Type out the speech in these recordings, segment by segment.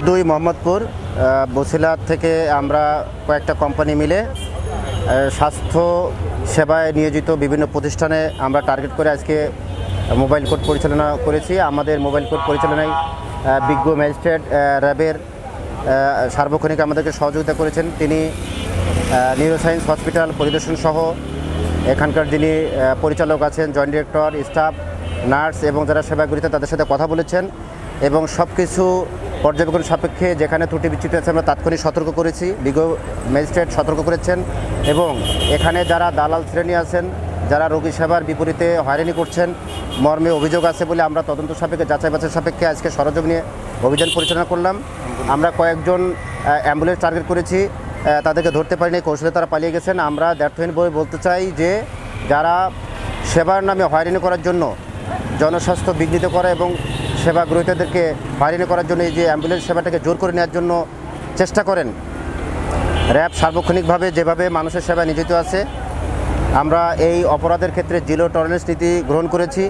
দুই মোহাম্মদপুর বছিলা থেকে আমরা কয়েকটা কোম্পানি মিলে স্বাস্থ্য সেবায় নিয়োজিত বিভিন্ন প্রতিষ্ঠানে আমরা টার্গেট করে আজকে মোবাইল কোর্ট পরিচালনা করেছি। আমাদের মোবাইল কোর্ট পরিচালনায় বিজ্ঞ ম্যাজিস্ট্রেট র্যাবের সার্বক্ষণিক আমাদেরকে সহযোগিতা করেছেন। তিনি নিউরোসায়েন্স হসপিটাল পরিদর্শন সহ এখানকার যিনি পরিচালক আছেন, জয়েন্ট ডিরেক্টর, স্টাফ, নার্স এবং যারা সেবাগ্রহীতা তাদের সাথে কথা বলেছেন এবং সব কিছু পর্যবেক্ষণ সাপেক্ষে যেখানে ত্রুটি বিচ্যুতি আছে আমরা তাৎক্ষণিক সতর্ক করেছি। বিজ্ঞ ম্যাজিস্ট্রেট সতর্ক করেছেন এবং এখানে যারা দালাল শ্রেণী আছেন, যারা রোগী সেবার বিপরীতে হয়রানি করছেন মর্মে অভিযোগ আছে বলে আমরা তদন্ত সাপেক্ষে যাচাই বাছাই সাপেক্ষে আজকে সরযোগ নিয়ে অভিযান পরিচালনা করলাম। আমরা কয়েকজন অ্যাম্বুলেন্স টার্গেট করেছি, তাদেরকে ধরতে পারিনি, কৌশলে তারা পালিয়ে গেছেন। আমরা দ্ব্যর্থহীন বলতে চাই যে যারা সেবার নামে হয়রানি করার জন্য, জনস্বাস্থ্য বিঘ্নিত করা এবং সেবা গ্রহীতাদেরকে হয়রানি করার জন্য এই যে অ্যাম্বুলেন্স সেবাটাকে জোর করে নেওয়ার জন্য চেষ্টা করেন, র্যাব সার্বক্ষণিকভাবে যেভাবে মানুষের সেবায় নিয়োজিত আছে, আমরা এই অপরাধের ক্ষেত্রে জিরো টলারেন্স নীতি গ্রহণ করেছি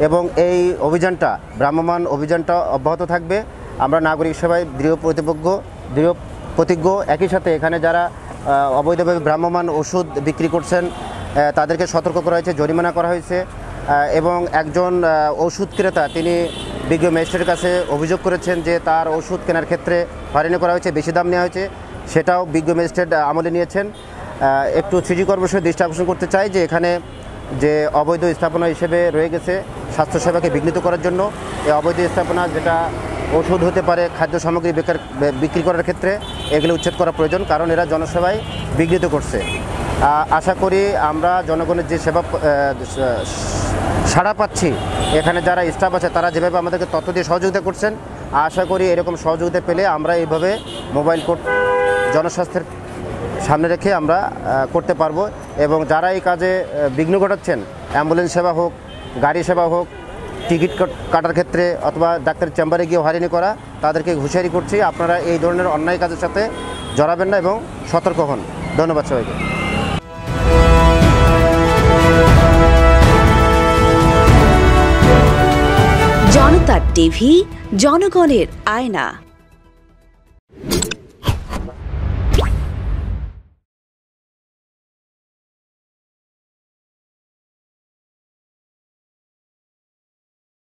এবং এই অভিযানটা, ভ্রাম্যমাণ অভিযানটা অব্যাহত থাকবে। আমরা নাগরিক সেবায় দৃঢ় প্রতিজ্ঞ। একই সাথে এখানে যারা অবৈধভাবে ভ্রাম্যমাণ ওষুধ বিক্রি করছেন তাদেরকে সতর্ক করা হয়েছে, জরিমানা করা হয়েছে এবং একজন ওষুধ ক্রেতা তিনি বিজ্ঞ ম্যাজিস্ট্রেটের কাছে অভিযোগ করেছেন যে তার ওষুধ কেনার ক্ষেত্রে হয়রানি করা হয়েছে, বেশি দাম নেওয়া হয়েছে, সেটাও বিজ্ঞ ম্যাজিস্ট্রেট আমলে নিয়েছেন। একটু সিজি কর্মসূচির দৃষ্টি আকর্ষণ করতে চাই যে এখানে যে অবৈধ স্থাপনা হিসেবে রয়ে গেছে স্বাস্থ্যসেবাকে বিঘ্নিত করার জন্য, এই অবৈধ স্থাপনা যেটা ওষুধ হতে পারে, খাদ্য সামগ্রী বিক্রি করার ক্ষেত্রে এগুলো উচ্ছেদ করা প্রয়োজন, কারণ এরা জনসেবায় বিঘ্নিত করছে। আশা করি আমরা জনগণের যে সেবা সাড়া পাচ্ছি, এখানে যারা স্টাফ আছে তারা যেভাবে আমাদেরকে তথ্য দিয়ে সহযোগিতা করছেন, আশা করি এরকম সহযোগিতা পেলে আমরা এইভাবে মোবাইল কোর্ট জনস্বাস্থ্যের সামনে রেখে আমরা করতে পারবো। এবং যারা এই কাজে বিঘ্ন ঘটাচ্ছেন, অ্যাম্বুলেন্স সেবা হোক, গাড়ি সেবা হোক, টিকিট কাটার ক্ষেত্রে অথবা ডাক্তারের চেম্বারে গিয়ে হয়রানি করা, তাদেরকে হুঁশিয়ারি করছি আপনারা এই ধরনের অন্যায় কাজের সাথে জড়াবেন না এবং সতর্ক হন। ধন্যবাদ সবাইকে। জনতার টিভি, জনগণের আয়না।